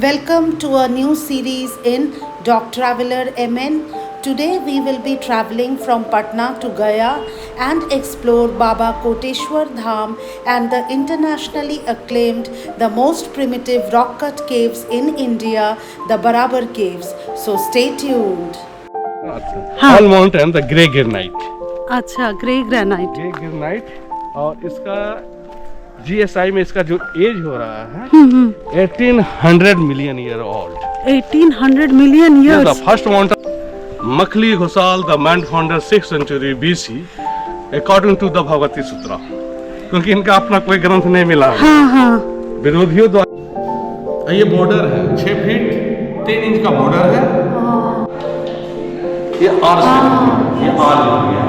Welcome to a new series in Doc Traveler MN. Today we will be traveling from Patna to Gaya and explore Baba Koteshwar Dham and the internationally acclaimed, the most primitive rock cut caves in India, the Barabar Caves. So stay tuned. हाँ all mountain the grey गिरनाइट। अच्छा grey granite grey गिरनाइट और इसका GSI में इसका जो as हो रहा है 1800 million year old. 1800 million the years first mountain Makkhali Ghosal the main founder 6th century BC according to the Bhagavati Sutra, क्योंकि इनका अपना कोई ग्रंथ नहीं मिला है। हाँ हाँ विरोधियों द्वारा ये बॉर्डर है 6 फीट 3 इंच का बॉर्डर है। ये आर ये आर लिख दिया।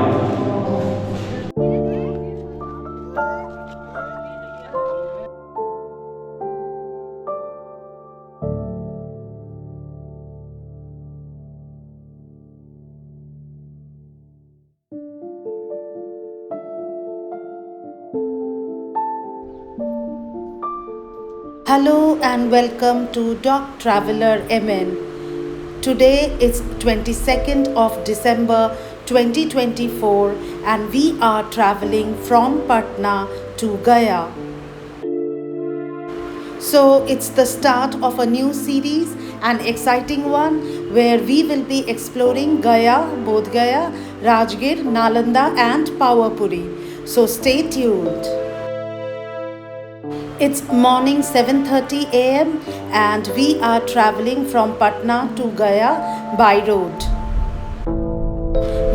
Hello and welcome to Doc Traveler MN. Today is 22nd of December 2024 and we are traveling from Patna to Gaya. So it's the start of a new series, an exciting one where we will be exploring Gaya, Bodh Gaya, Rajgir, Nalanda and Pawapuri. So stay tuned. It's morning 7:30 a.m. and we are traveling from Patna to Gaya by road.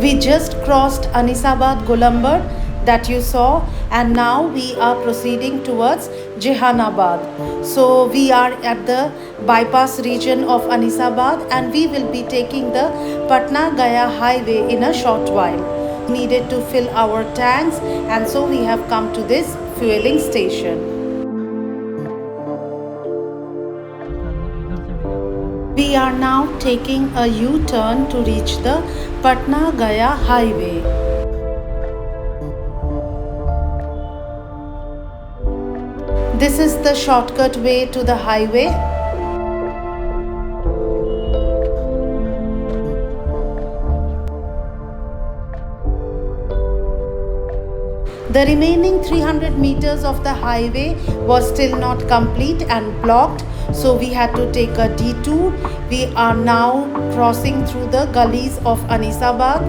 We just crossed Anisabad Golambar that you saw and now we are proceeding towards Jehanabad. So we are at the bypass region of Anisabad and we will be taking the Patna Gaya highway in a short while. We needed to fill our tanks and so we have come to this fueling station. We are now taking a U-turn to reach the Patna Gaya highway. This is the shortcut way to the highway. The remaining 300 meters of the highway was still not complete and blocked, so we had to take a detour. We are now crossing through the gullies of Anisabad.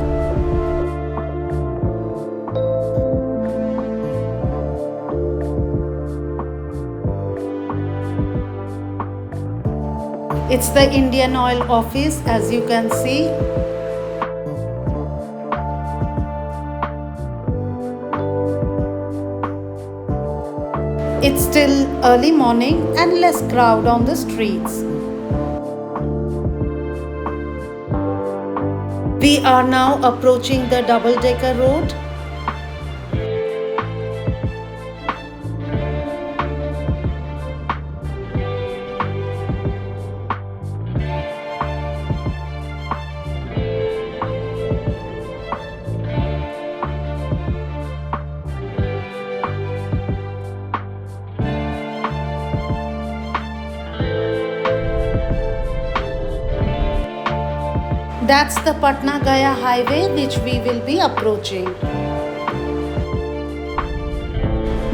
It's the Indian Oil office, as you can see. It's still early morning and less crowd on the streets. We are now approaching the double-decker road. That's the Patna Gaya highway which we will be approaching.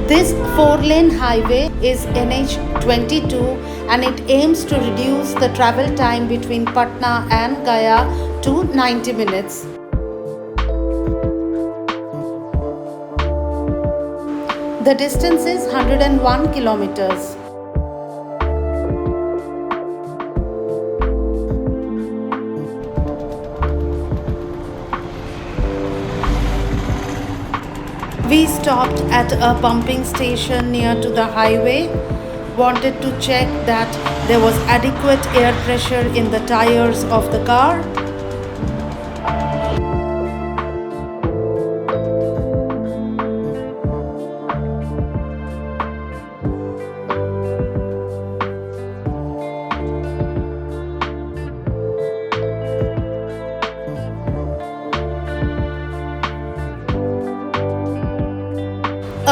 This 4-lane highway is NH 22 and it aims to reduce the travel time between Patna and Gaya to 90 minutes. The distance is 101 kilometers. We stopped at a pumping station near to the highway, wanted to check that there was adequate air pressure in the tires of the car.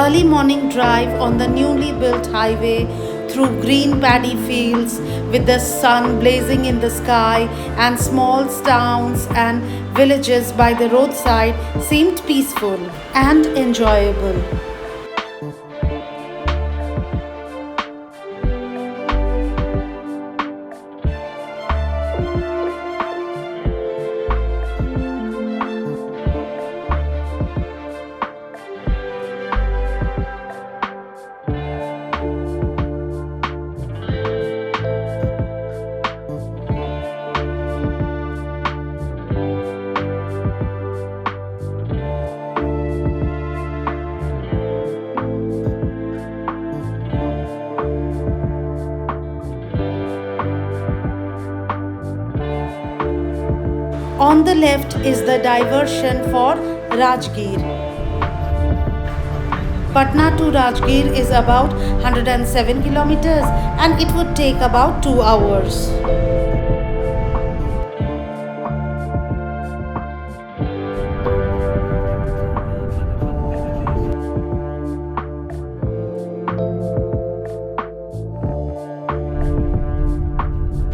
early morning drive on the newly built highway through green paddy fields with the sun blazing in the sky, and small towns and villages by the roadside seemed peaceful and enjoyable. On the left is the diversion for Rajgir. Patna to Rajgir is about 107 kilometers and it would take about 2 hours.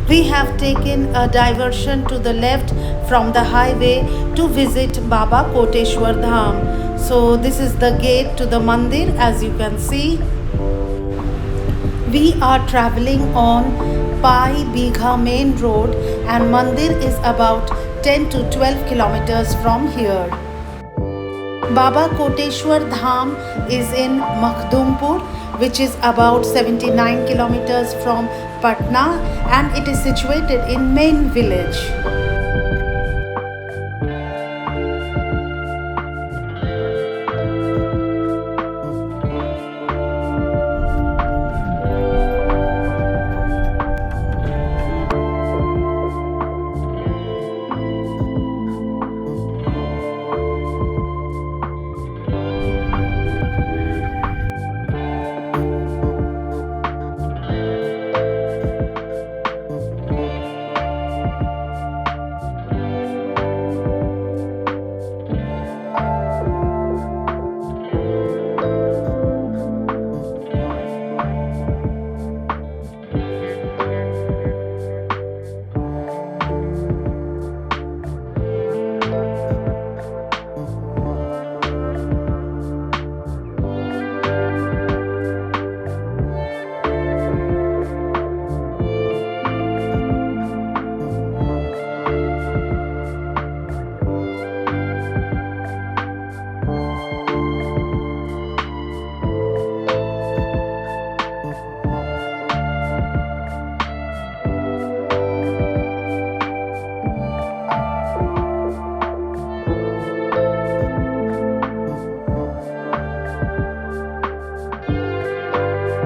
We have taken a diversion to the left from the highway to visit Baba Koteshwar Dham. So this is the gate to the mandir, as you can see. We are traveling on Pai Bigha main road and mandir is about 10 to 12 kilometers from here. Baba Koteshwar Dham is in Makhdumpur, which is about 79 kilometers from Patna, and it is situated in main village.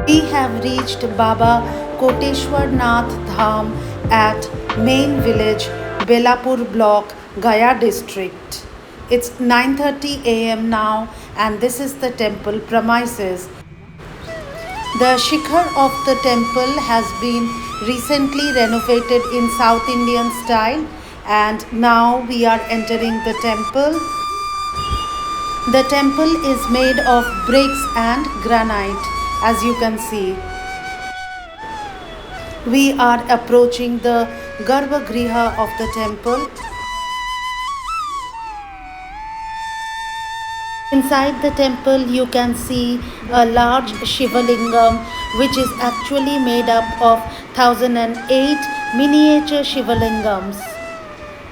We have reached Baba Koteshwar Nath Dham at main village Belapur block, Gaya district. It's 9:30 a.m. now and this is the temple premises. The shikhar of the temple has been recently renovated in South Indian style and now we are entering the temple. The temple is made of bricks and granite, as you can see. We are approaching the Garbhagriha of the temple. Inside the temple you can see a large Shivalingam which is actually made up of 1008 miniature Shivalingams.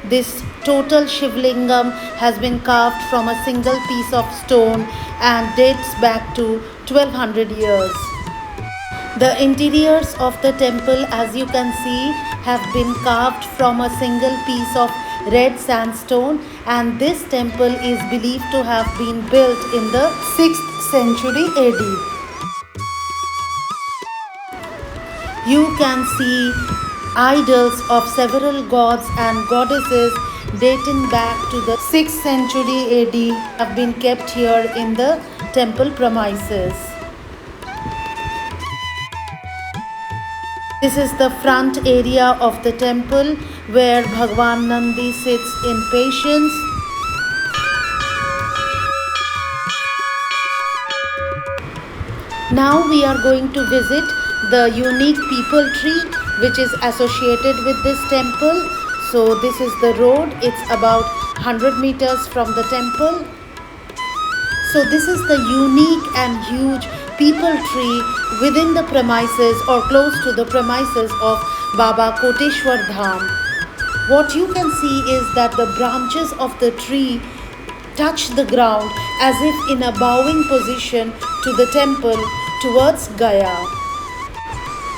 This total Shivlingam has been carved from a single piece of stone and dates back to 1200 years. The interiors of the temple, as you can see, have been carved from a single piece of red sandstone, and this temple is believed to have been built in the 6th century AD. You can see idols of several gods and goddesses dating back to the 6th century AD have been kept here in the temple premises. This is the front area of the temple where Bhagwan Nandi sits in patience. Now we are going to visit the unique people tree which is associated with this temple. So this is the road. It's about 100 meters from the temple. So this is the unique and huge peepal tree within the premises or close to the premises of Baba Koteshwar Dham. What you can see is that the branches of the tree touch the ground as if in a bowing position to the temple towards Gaya.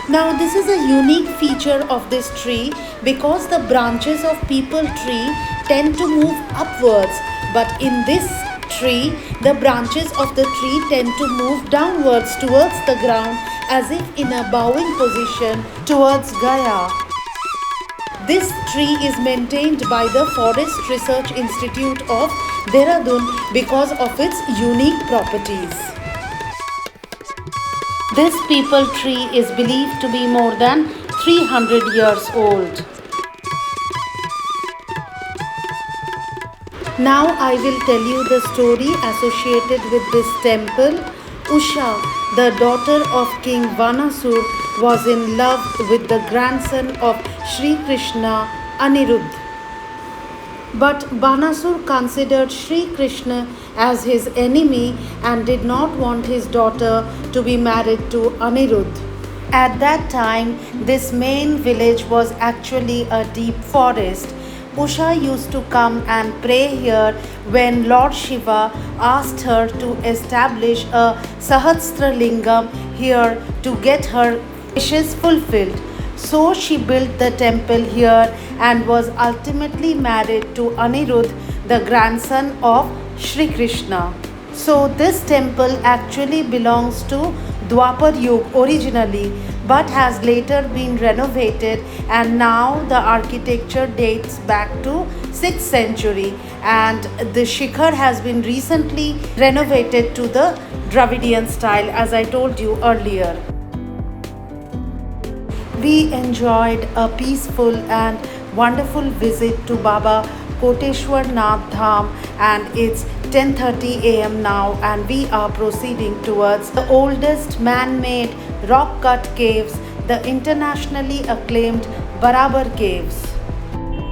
Now this is a unique feature of this tree because the branches of peepal tree tend to move upwards, but in this tree the branches of the tree tend to move downwards towards the ground as if in a bowing position towards Gaya. This tree is maintained by the Forest Research Institute of Dehradun because of its unique properties. This peepal tree is believed to be more than 300 years old. Now I will tell you the story associated with this temple. Usha, the daughter of King Vanasur, was in love with the grandson of Sri Krishna, Aniruddha. But Banasur considered Sri Krishna as his enemy and did not want his daughter to be married to Aniruddha. At that time, this main village was actually a deep forest. Usha used to come and pray here when Lord Shiva asked her to establish a Sahasra Lingam here to get her wishes fulfilled. So she built the temple here and was ultimately married to Aniruddha, the grandson of Sri Krishna. So this temple actually belongs to Dwapar Yuga originally, but has later been renovated, and now the architecture dates back to 6th century, and the shikhar has been recently renovated to the Dravidian style, as I told you earlier. We enjoyed a peaceful and wonderful visit to Baba Koteshwar Nath Dham, and it's 10:30 a.m. now, and we are proceeding towards the oldest man-made rock-cut caves, the internationally acclaimed Barabar Caves.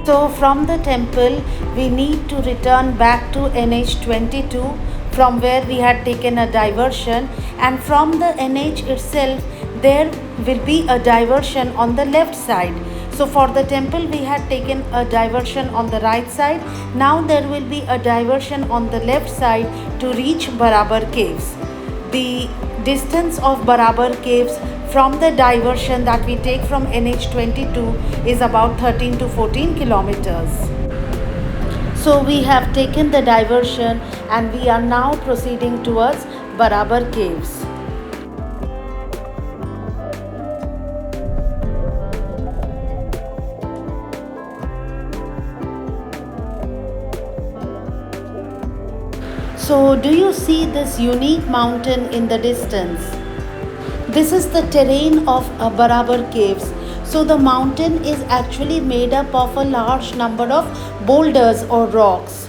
So from the temple, we need to return back to NH 22 from where we had taken a diversion, and from the NH itself, there will be a diversion on the left side. So for the temple we had taken a diversion on the right side. Now there will be a diversion on the left side to reach Barabar Caves. The distance of Barabar Caves from the diversion that we take from NH 22 is about 13 to 14 kilometers. So we have taken the diversion and we are now proceeding towards Barabar Caves. So do you see this unique mountain in the distance? This is the terrain of Barabar Caves. So the mountain is actually made up of a large number of boulders or rocks,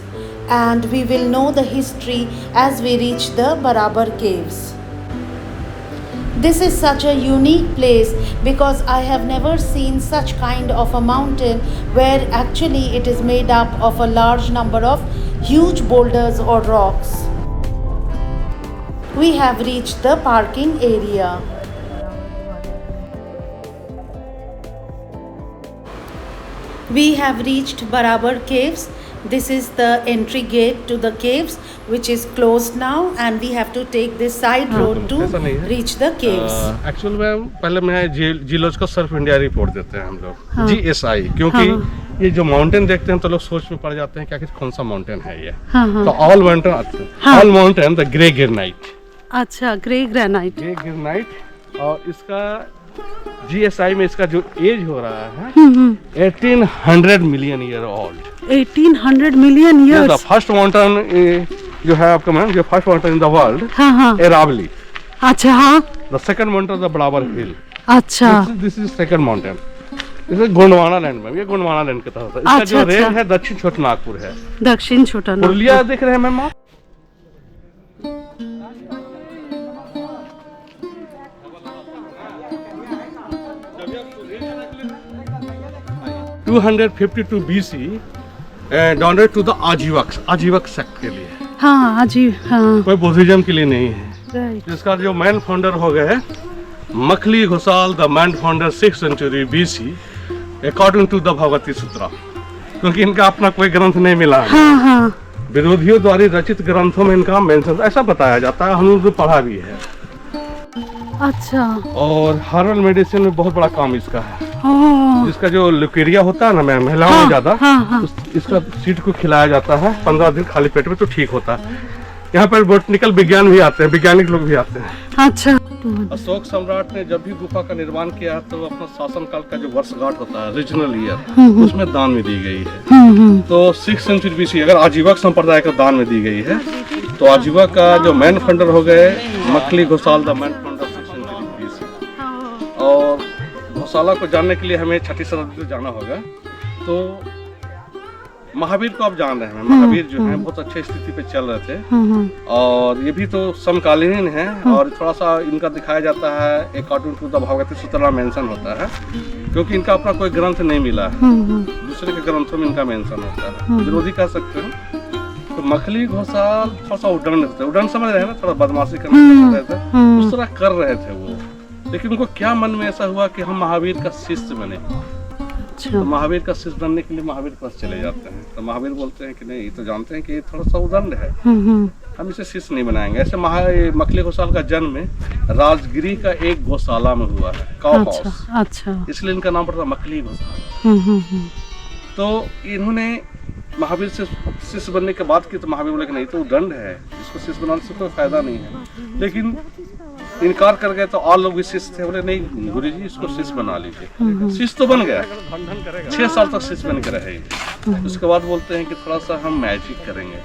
and we will know the history as we reach the Barabar Caves. This is such a unique place because I have never seen such kind of a mountain where actually it is made up of a large number of huge boulders or rocks. We have reached the parking area. We have reached Barabar Caves. This is the entry gate to the caves, which is closed now, and we have to take this side road to reach the caves. Actual में पहले मैं geological Surf India report देते हैं हम लोग, GSI, क्योंकि ये जो माउंटेन देखते हैं तो लोग सोच में पड़ जाते हैं क्या कौन सा माउंटेन है ये। तो ऑल माउंटेन द ग्रे गिरनाइट। अच्छा, ग्रे ग्रेनाइट। और इसका GSI में इसका जो एज हो रहा है 1800 million year old. 1800 million years. The first mountain जो है आपका मैम, जो first mountain in the world, Aravalli. अच्छा, हाँ। द सेकंड माउंटेन द बराबर हिल। अच्छा, दिस इज सेकंड माउंटेन। इसे गोंडवाना लैंड में, ये गोंडवाना लैंड के तहत है। इसका जो रेंज है दक्षिण छोटानागपुर है। दक्षिण छोटानागपुर। पुरुलिया देख रहे हैं मैम आप? 252 BC donate to the Ajivika sect के लिए, हाँ अजीब, हाँ कोई बुद्धिज्म के लिए नहीं है। राइट। जिसका जो मैन फाउंडर हो गए Makkhali Ghoshal, the main founder 6th century BC according to the Bhagavati Sutra, क्योंकि इनका अपना कोई ग्रंथ नहीं मिला है। हाँ हाँ विरोधियों द्वारा रचित ग्रंथों में इनका मेंशन ऐसा बताया जाता है, हम लोग पढ़ा भी है। अच्छा। और हर्बल मेडिसिन में बहुत बड़ा काम इसका है। ओह, जिसका जो लुकेरिया होता है ना महिलाओं में हाँ, ज्यादा, हाँ, हाँ। इसका सीड को खिलाया जाता है 15 दिन खाली पेट में, तो ठीक होता है। यहाँ पर बोटनिकल विज्ञान भी आते हैं, वैज्ञानिक लोग भी आते हैं। अच्छा। अशोक सम्राट ने जब भी गुफा का निर्माण किया तो अपना शासनकाल का जो वर्षगांठ होता है, रीजनल ईयर, उसमें दान में दी गई है। तो 6th century BC अगर आजीवक संप्रदाय का दान में दी गई है, तो आजीवक का जो मैन फंडर हो गए Makkhali Ghoshal, the man funder 6th century BC। और घोषाला को जानने के लिए हमें 6ठी शताब्दी जाना होगा। तो महावीर को आप जान रहे हैं, महावीर जो है बहुत अच्छे स्थिति पे चल रहे थे, और ये भी तो समकालीन है। और थोड़ा सा इनका दिखाया जाता है according to the Bhagavati Sutra mention होता है, क्योंकि इनका अपना कोई ग्रंथ नहीं मिला है, दूसरे के ग्रंथों में इनका मेंशन होता है। विरोधी कह सकते हैं। तो मखली घोषाल थोड़ा सा उड़न समझ रहे हैं ना, थोड़ा बदमाशी करना रहे थे, उस तरह कर रहे थे वो। लेकिन उनको क्या मन में ऐसा हुआ कि हम महावीर का शिष्य बने। तो महावीर का शिष्य बनने के लिए महावीर के पास चले जाते हैं। तो महावीर बोलते हैं कि नहीं, ये तो जानते हैं कि ये थोड़ा सा उदंड है, हम इसे शिष्य नहीं बनाएंगे। ऐसे मखली घोषाल का जन्म राजगिरी का एक गौशाला में हुआ है, काउ हाउस। अच्छा। इसलिए इनका नाम पड़ता मखली घोषाल। तो इन्होंने महावीर से शिष्य बनने के बाद की, तो महावीर बोले कि नहीं, तो दंड है, इसको शिष्य बनाने से कोई फायदा नहीं है। लेकिन इनकार कर गए। तो और लोग भी शिष्य थे, बोले नहीं गुरुजी इसको शिष्य बना लीजिए। शिष्य तो बन गया, 6 साल तक शिष्य बन के रहे। उसके बाद बोलते हैं कि थोड़ा सा हम मैजिक करेंगे।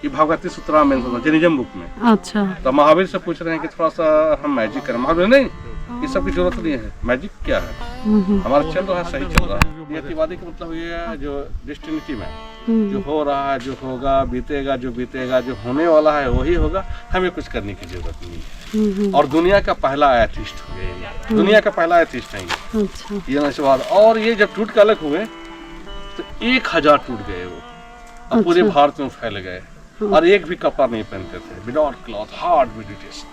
ये भगवती सूत्रा में जैनिज्म बुक में। अच्छा। तो महावीर से पूछ रहे हैं कि थोड़ा सा हम मैजिक करें। महावीर नहीं, ये सब की जरूरत नहीं है, मैजिक क्या है, हमारा चल रहा है, सही चल रहा है। यतिवादी का मतलब ये है जो डेस्टिनी में जो हो रहा है, जो होगा, बीतेगा, जो बीतेगा, जो होने वाला है वही होगा, हमें कुछ करने की जरूरत नहीं है। और दुनिया का पहला एथिस्ट हो गया, दुनिया का पहला एथिस्ट है ये नशवाद। और ये जब टूट के अलग हुए तो 1000 टूट गए वो, और पूरे भारत में फैल गए। और एक भी कपड़ा नहीं पहनते थे, विदाउट क्लॉथ, हार्ड मेडिटेशन,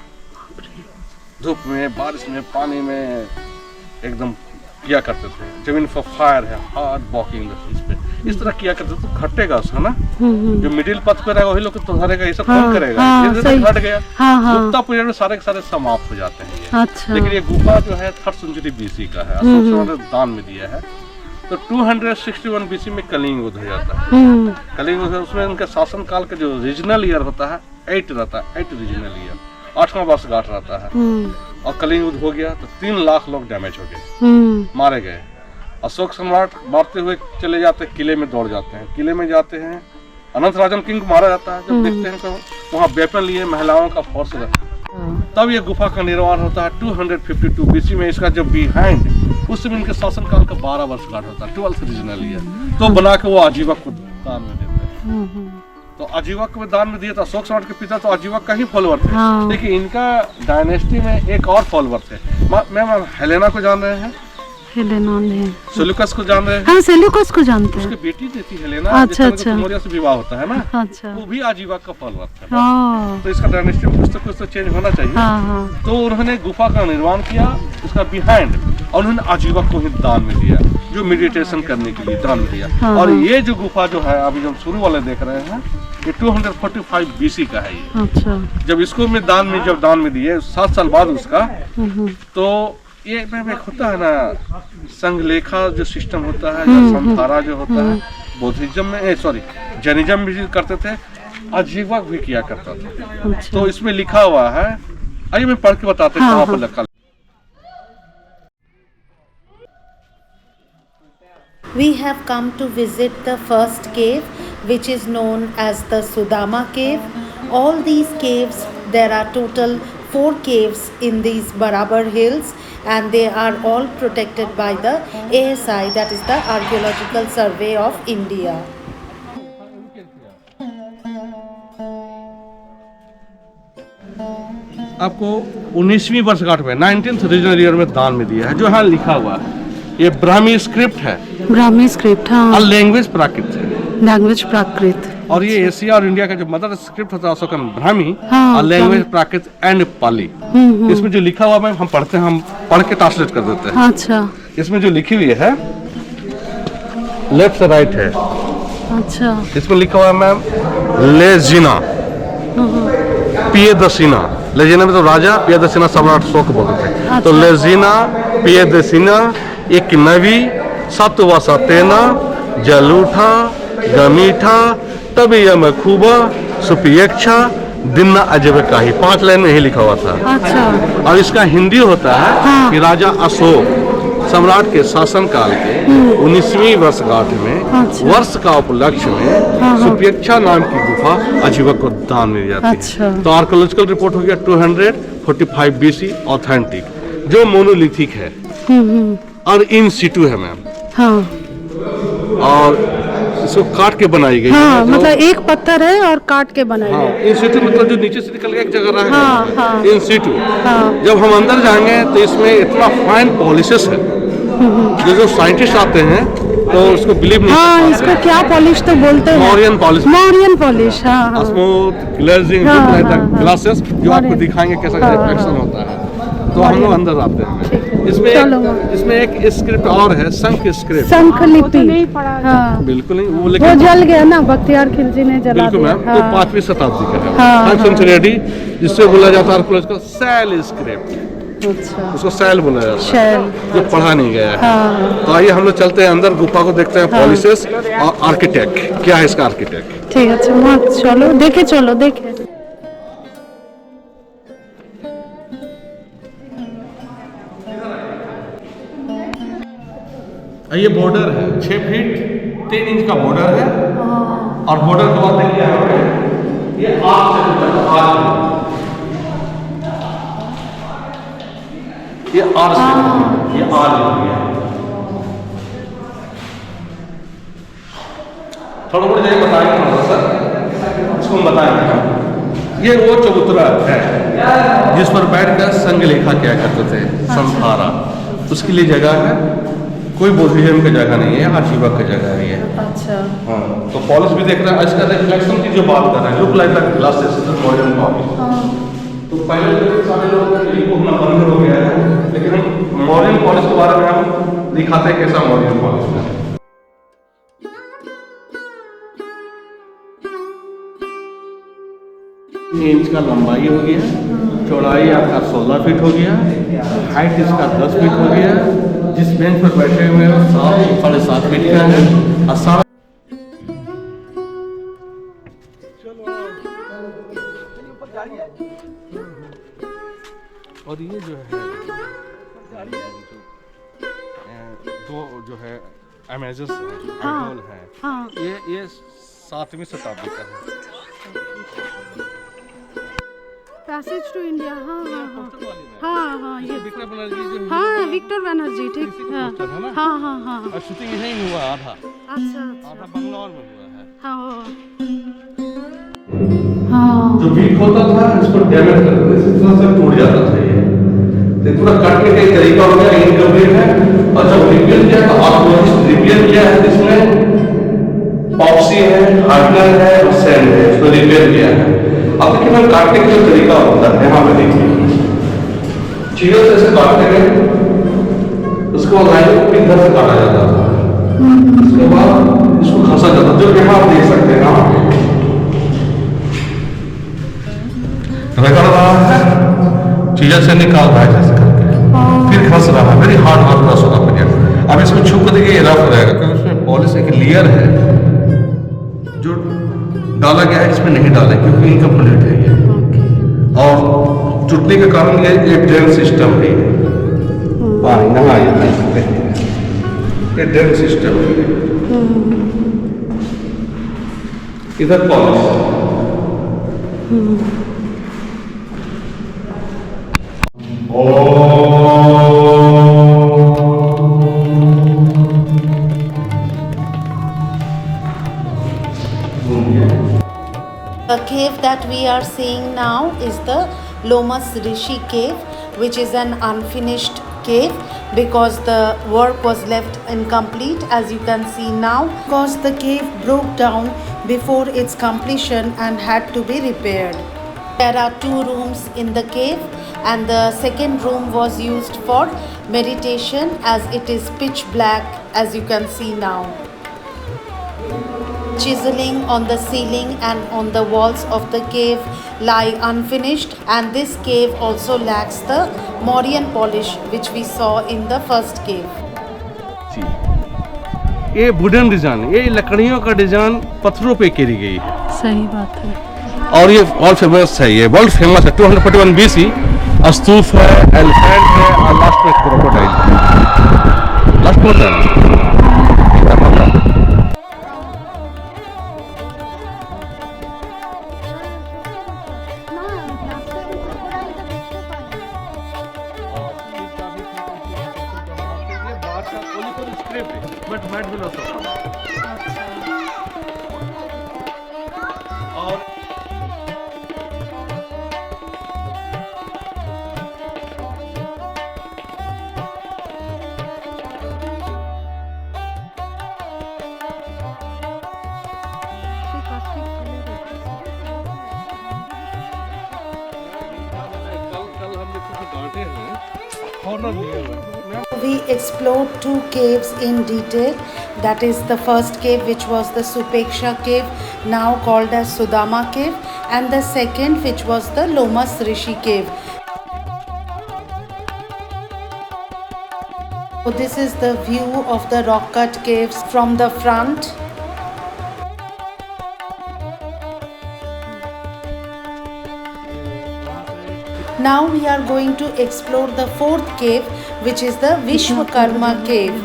धूप में, बारिश में, पानी में एकदम किया करते थे। जमीन पर फायर है, हार्ड वॉकिंग पे इस तरह किया करते थे। तो घटेगा उसका ना, जो मिडिल पथ पे रहेगा वही लोग तो धरेगा, ये सब कौन करेगा। ये घट गया, गुप्ता पीरियड में सारे के सारे समाप्त हो जाते हैं ये। अच्छा। लेकिन ये गुफा जो है 3rd century BC का है, अशोक सम्राट ने दान में दिया है। तो 261 BC में कलिंग युद्ध हो जाता है। कलिंग युद्ध उसमें उनके शासन काल का जो रीजनल ईयर होता है 8 रहता है, 8 रीजनल ईयर, 8वां वर्षगांठ रहता है। और कलिंग युद्ध हो गया तो 3 लाख लोग डैमेज हो गए, मारे गए। अशोक सम्राट मारते हुए चले जाते, किले में दौड़ जाते हैं, किले में जाते हैं, अनंत राजन किंग को मारा जाता है। जब देखते हैं तो वहाँ वेपन लिए महिलाओं का फोर्स रहता है। तब ये गुफा का निर्माण होता है 252 BC में। इसका जो बिहाइंड उस समय इनके शासनकाल का 12 वर्षगांठ होता है, 12th रीजनल ईयर। तो बना के वो आजीवक को दान में देते हैं। तो आजीवक में दान में दिया था। अशोक सम्राट के पिता तो आजीवक का ही फॉलोअर थे। लेकिन इनका डायनेस्टी में एक और फॉलोअर थे। मैम हेलेना को जान रहे हैं? हेलेना नहीं। सेल्यूकस को जान रहे हैं? हाँ, सेल्यूकस को जानते हैं। उसकी बेटी थी हेलेना। अच्छा अच्छा। मौर्य से विवाह होता है ना। अच्छा। वो भी आजीवक का फॉलोअर था। तो इसका डायनेस्टी में कुछ तो चेंज होना चाहिए। तो उन्होंने गुफा का निर्माण किया, उसका बिहाइंड, और उन्होंने आजीवक को ही दान में दिया, जो मेडिटेशन करने के लिए दान में दिया। और ये जो गुफा जो है अभी हम शुरू वाले देख रहे हैं, ये 245 BC का है ये। अच्छा। जब इसको में दान में दिए 7 साल बाद उसका, तो ये एक होता है ना संघलेखा जो सिस्टम होता है, या संथारा जो होता है, बौद्धिज्म में जैनिज्म भी करते थे, आजीवक भी किया करता था। तो इसमें लिखा हुआ है, आइए मैं पढ़ के बताते हैं कहाँ पर लिखा। We have come to visit the first cave, which is known as the Sudama cave. All these caves, there are total 4 caves in these Barabar hills, and they are all protected by the ASI, that is the Archaeological Survey of India. आपको 19वीं वर्षगांठ में 19th regional year में दान में दिया है, जो यहाँ लिखा हुआ है। ये ब्राह्मी स्क्रिप्ट है ब्राह्मी स्क्रिप्ट, हाँ, और लैंग्वेज प्राकृत है। लैंग्वेज प्राकृत। और ये एशिया और इंडिया का जो मदर स्क्रिप्ट होता है उसको कहते हैं ब्राह्मी, हाँ, और लैंग्वेज प्राकृत एंड पाली। इसमें जो लिखा हुआ है हम पढ़ते हैं, हम पढ़ के ट्रांसलेट कर देते हैं। अच्छा इसमें जो लिखी हुई है लेफ्ट से राइट है। अच्छा, इसमें लिखा हुआ है मैम लेजिना पियदसिना। लेजिना में तो राजा, पियदसिना सम्राट शोक बोलते थे। अच्छा। तो लेजिना पियदसिना एक नवी सत्व सतेना जलूठा गमीठा तब यम खूबा सुपियक्षा दिन अजब काही। 5 लाइन में ही लिखा हुआ था। अच्छा, और इसका हिंदी होता है हाँ। कि राजा अशोक सम्राट के शासन काल के 19वीं वर्षगांठ में अच्छा। वर्ष का उपलक्ष्य में हाँ। सुपेक्षा नाम की गुफा अजीबक को दान मिल जाती अच्छा। है। तो आर्कोलॉजिकल रिपोर्ट हो गया 245 BC ऑथेंटिक, जो मोनोलिथिक है और इन सिटू है मैम। हाँ और इसको काट के बनाई गई हाँ, है। जो- मतलब एक पत्थर है और काट के बनाया हाँ, है। इन सिटू मतलब जो नीचे से निकल के एक जगह रहा हाँ, है हाँ। इन सिटू। हाँ। जब हम अंदर जाएंगे तो इसमें इतना फाइन पॉलिशेस है, जो साइंटिस्ट आते हैं तो उसको बिलीव नहीं हाँ, कर इसको पाते। क्या पॉलिश तो बोलते हैं, मॉरियन पॉलिश, मॉरियन पॉलिश। हाँ हाँ, स्मूथ ग्लेजिंग हाँ, हाँ, ग्लासेस जो आपको मॉरियन। दिखाएंगे कैसा हाँ, रिफ्लेक्शन हाँ। होता है। तो हम लोग अंदर आते हैं। चलो। इसमें एक स्क्रिप्ट और है, शंख स्क्रिप्ट। शंख लिपि। हाँ, बिल्कुल नहीं, वो वो लेकिन जल गया ना, बख्तियार खिलजी ने जला बिल्कुल दिया। मैम, वो हाँ, 5वीं शताब्दी का है। हाँ, 5th हाँ। सेंचुरी AD, जिससे बोला जाता है आर्कोलॉजिकल सेल स्क्रिप्ट। अच्छा, उसको सेल बोला जाता है, शैल। जो पढ़ा नहीं गया है। हाँ, तो आइए हम लोग चलते हैं अंदर, गुफा को देखते हैं, पॉलिसेस और आर्किटेक्ट क्या है इसका आर्किटेक्ट। ठीक है, अच्छा, चलो देखे, चलो देखे। ये बॉर्डर है 6 फीट 3 इंच का बॉर्डर है। और बॉर्डर के बाद देखिए यहाँ पे ये 8 से ऊपर का 8 ये 8 से ये 8 हो गया। थोड़ा बहुत जगह बताएंगे थोड़ा सा, इसको हम बताएंगे। ये वो चबूतरा है जिस पर बैठकर संग लेखा क्या करते थे, संथारा, उसके लिए जगह है। कोई बुद्धिज्म की जगह नहीं है, आजीवक की जगह है ये। अच्छा, हाँ, तो पॉलिश भी देख रहे हैं। इसका रिफ्लेक्शन की जो बात कर रहे हैं, look like the glasses modern polish. तो पहले तो सारे लोग को अपना बंद हो गया है, लेकिन हम मॉडर्न पॉलिश के बारे में हम दिखाते हैं कैसा मॉडर्न पॉलिश है। इंच का लंबाई हो गया, चौड़ाई आपका 16 फीट हो गया, हाइट इसका 10 फीट हो गया। जिस बेंच पर बैठे हुए हैं 7.5 फीट का है। और सारा और ये जो है दो जो है अमेजर्स है, हाँ, आइडोल है। हाँ, ये 7वीं शताब्दी का है। Passage to India. हाँ हाँ हाँ पोस्टर वाली में। हाँ हाँ, ये विक्टर बनर्जी जो हाँ, विक्टर बनर्जी, ठीक। इसी का हाँ पोस्टर है ना? हाँ हाँ हाँ, और शूटिंग यहीं हुआ आधा अच्छा आधा बंगलौर में हुआ है। हाँ हाँ, जो वीक होता था इसको डैमेज कर देते थे, इतना सा टूट जाता था ये। तो पूरा काटने का एक तरीका हो गया, इनकम्प्लीट है। और जब रिपेयर किया तो आर्कोलॉजिस्ट रिपेयर किया है, जिसमें पॉक्सी है, हार्डनर है और सैंड है, इसको रिपेयर किया है। अब देखिए मैम, काटने का जो तरीका होता है, यहाँ पे देखिए चीजों से ऐसे काटते हैं, उसको लाइन को इधर से काटा जाता था, उसके बाद इसको घसा जाता, जो यहाँ आप देख सकते हैं यहाँ पे रगड़ रहा है, चीजा से निकाल रहा है जैसे करके, फिर घस रहा है, वेरी हार्ड घस होगा पीरियड। अब इसको छू कर देखिए, रफ रहेगा क्योंकि उसमें पॉलिश एक लेयर है जो डाला गया है, इसमें नहीं डाला क्योंकि इनकम्प्लीट है ये। और टूटने के कारण ये ड्रेन सिस्टम है। यहाँ ये देख सकते हैं, ये ड्रेन सिस्टम है। इधर polish The cave that we are seeing now is the Lomas Rishi cave, which is an unfinished cave because the work was left incomplete, as you can see now, because the cave broke down before its completion and had to be repaired. There are 2 rooms in the cave, and the second room was used for meditation as it is pitch black, as you can see now. Chiseling on the ceiling and on the walls of the cave lie unfinished, and this cave also lacks the Mauryan polish which we saw in the first cave. ये wooden design, ये लकड़ियों का design पत्थरों पे करी गई है। सही बात है। और ये वर्ल्ड फेमस है, ये वर्ल्ड फेमस है। 241 BC स्तूप है, एलिफेंट है और लास्ट में क्रोकोडाइल है। लास्ट में बट मैट भी लॉस होता है। और कल हम लोग डांटे हैं, हॉर्नर लिए हुए। We explored 2 caves in detail. That is the first cave, which was the Supeksha cave, now called as Sudama cave, and the second, which was the Lomas Rishi cave. So this is the view of the rock cut caves from the front. Now we are going to explore the 4th cave, which is the Vishwakarma cave.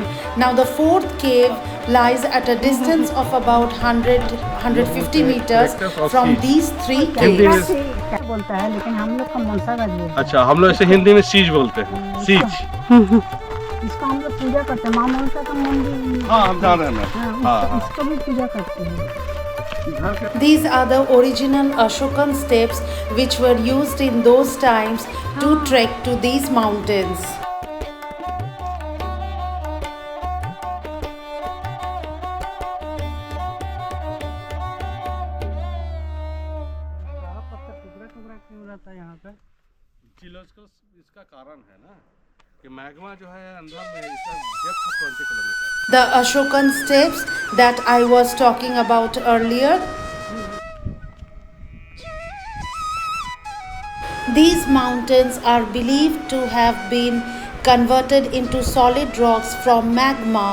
Now the 4th cave lies at a distance of about 150 meters from these 3 caves. बोलता है, लेकिन हम लोग का मनसागज बोलते हैं। अच्छा, हम लोग ऐसे हिंदी में सीज बोलते हैं। सीज इसका हम लोग पूजा करते हैं। माँ मनसा का मंदिर। हाँ, हम जान रहे हैं। हाँ, इसको भी पूजा करते हैं। These are the original Ashokan steps which were used in those times to trek to these mountains. इसका कारण है ना कि मैग्मा जो है अंदर में, इसका depth 20 kilometre. The Ashokan steps that I was talking about earlier. These mountains are believed to have been converted into solid rocks from magma,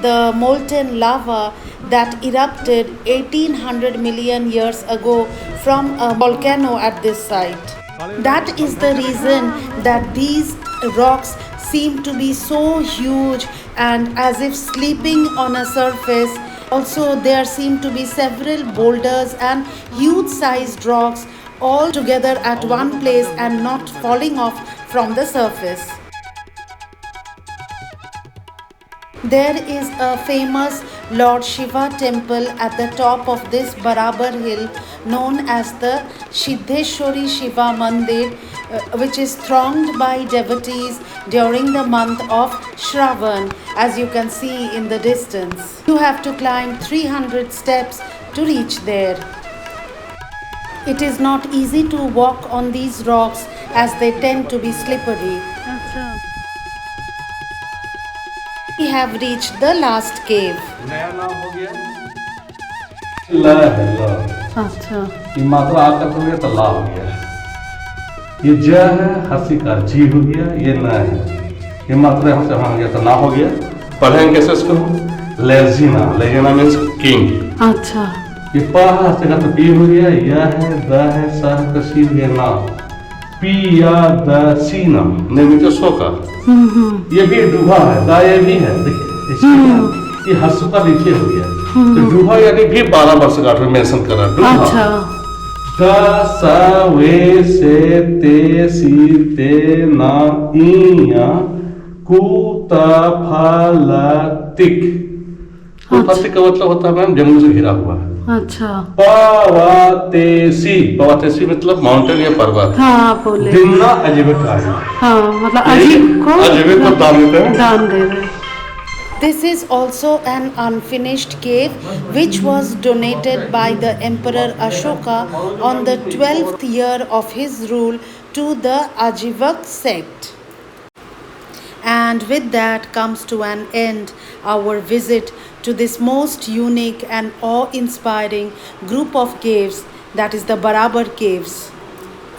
the molten lava that erupted 1800 million years ago from a volcano at this site. That is the reason that these rocks seem to be so huge and as if sleeping on a surface. Also, there seem to be several boulders and huge sized rocks all together at one place and not falling off from the surface. There is a famous Lord Shiva temple at the top of this Barabar hill known as the Siddheshwari Shiva Mandir, which is thronged by devotees during the month of Shravan, as you can see in the distance. You have to climb 300 steps to reach there. It is not easy to walk on these rocks as they tend to be slippery. अच्छा, We have reached the last cave. नया नाम हो गया ला है ला। अच्छा, ये मात्रा आकर हो गया तो ला हो गया। ये ज है, हंसी का जी हो गया, ये न है। ये मात्रा यहाँ से हो गया तो ना हो गया। पढ़ेंगे कैसे इसको? लेजिना, लेजिना मीन्स किंग। अच्छा, ये पा है, हंसी का तो पी हो गया, या है, द है, सा है, तो सी हो गया ना। पी या द सी ना, नहीं तो सो का। ये भी डूबा है, दा ये भी है, देखिए इसके ये हंसू का नीचे हो गया। तो डूबा यानी भी 12 वर्ष का मेंशन करा। डूबा अच्छा, द सा वे से ते सी ते ना इया कु ता फा ला तिक। कुतातिक का मतलब होता है मैम जंगल से घिरा हुआ है। अच्छा पवातेसी, पवातेसी मतलब माउंटेन या पर्वत। हाँ बोले। दिन्ना अजीबिक आया, हाँ मतलब अजीब को दान देते हैं। दान दे रहे। This is also an unfinished cave which was donated by the Emperor Ashoka on the 12th year of his rule to the Ajivak sect. And with that comes to an end our visit to this most unique and awe-inspiring group of caves, that is the Barabar Caves.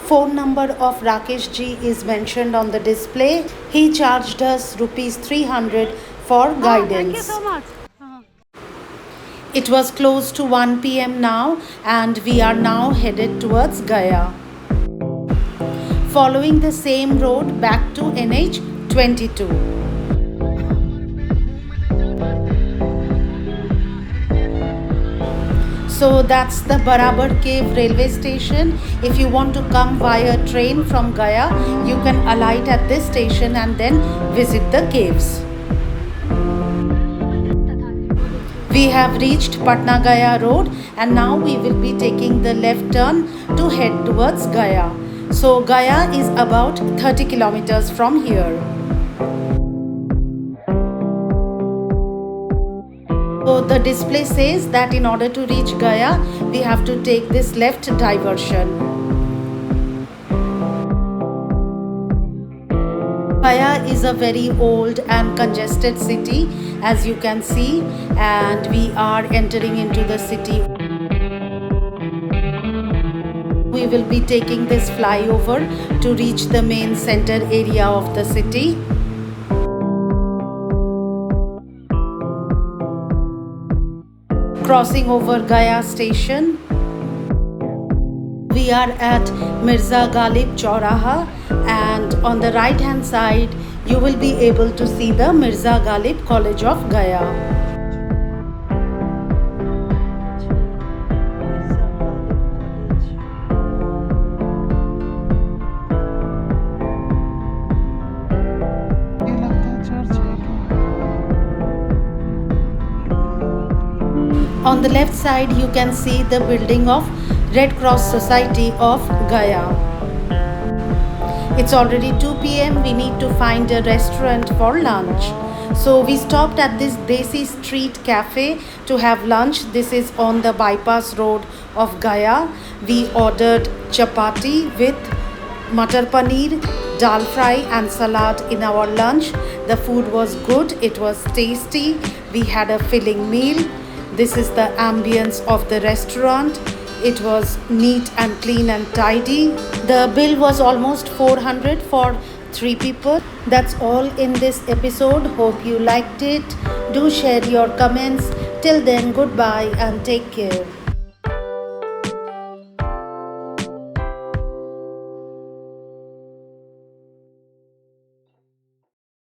Phone number of Rakesh ji is mentioned on the display. He charged us rupees 300 for guidance. It was close to 1 p.m. now and we are now headed towards Gaya. Following the same road back to NH 22. So that's the Barabar Cave railway station. If you want to come via train from Gaya, you can alight at this station and then visit the caves. We have reached Patna Gaya road and now we will be taking the left turn to head towards Gaya. So Gaya is about 30 kilometers from here. So the display says that in order to reach Gaya, we have to take this left diversion. Gaya is a very old and congested city, as you can see, and we are entering into the city. We will be taking this flyover to reach the main center area of the city. Crossing over Gaya station, we are at Mirza Ghalib Chauraha, and on the right hand side you will be able to see the Mirza Ghalib College of Gaya. On the left side you can see the building of Red Cross Society of Gaya. It's already 2 p.m. We need to find a restaurant for lunch. So we stopped at this Desi Street Cafe to have lunch. This is on the bypass road of Gaya. We ordered chapati with matar paneer, dal fry and salad in our lunch. The food was good. It was tasty. We had a filling meal. This is the ambience of the restaurant. It was neat and clean and tidy. The bill was almost 400 for 3 people. That's all in this episode. Hope you liked it. Do share your comments. Till then, goodbye and take care.